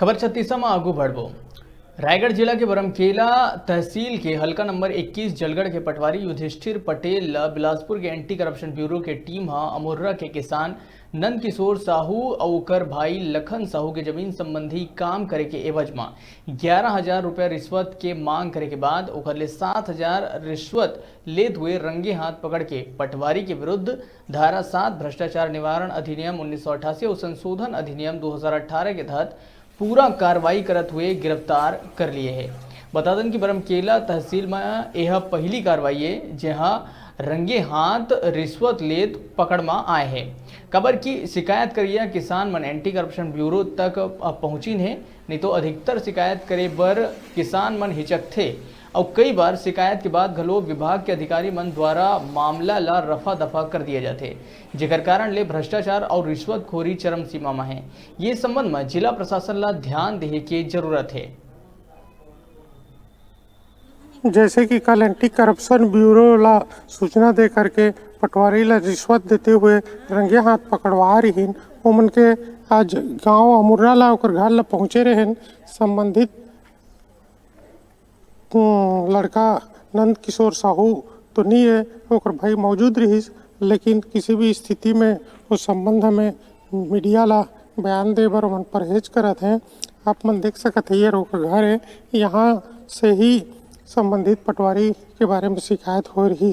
खबर छत्तीसा में आगू बढ़बो। रायगढ़ जिला के बरमकेला तहसील के हल्का नंबर 21 जलगढ़ के पटवारी युधिष्ठिर पटेल बिलासपुर के एंटी करप्शन ब्यूरो के टीम अमोर्रा के किसान नंद किशोर साहू और ओकर भाई लखन साहू के जमीन संबंधी काम करे के एवज में 11,000 रुपया रिश्वत के मांग करे के बाद ओकर ले 7,000 रिश्वत लेत हुए रंगे हाथ पकड़ के पटवारी के विरुद्ध धारा 7 भ्रष्टाचार निवारण अधिनियम 1988 और संशोधन अधिनियम 2018 के तहत पूरा कार्रवाई करत हुए गिरफ्तार कर लिए है। बता दें कि बरमकेला तहसील में यह पहली कार्रवाई है जहां रंगे हाथ रिश्वत लेत पकड़ में आए हैं। खबर की शिकायत करिए किसान मन एंटी करप्शन ब्यूरो तक पहुंची है, नहीं तो अधिकतर शिकायत करे बर किसान मन हिचक थे और कई बार शिकायत के बाद घलो विभाग के अधिकारी मन द्वारा मामला ला रफा दफा कर दिए जाते, जेकर कारण ले भ्रष्टाचार और रिश्वतखोरी चरम सीमा में है। ये संबंध में जिला प्रशासन ला ध्यान देने की जरूरत है। जैसे कि कल एंटी करप्शन ब्यूरो ला सूचना दे करके पटवारी ला रिश्वत देते हुए रंगे हाथ पकड़वा रही ओमन के आज गांव अमोर्रा ला ओकर घर ला पहुंचे रहन। संबंधित लड़का नंद किशोर साहू तो नहीं है, ओकर भाई मौजूद रहीस, लेकिन किसी भी स्थिति में उस संबंध में मीडिया ला बयान दे बर मन परहेज करत हैं। आप मन देख सकत है ओकर घर है, यहाँ से ही संबंधित पटवारी के बारे में शिकायत हो रही।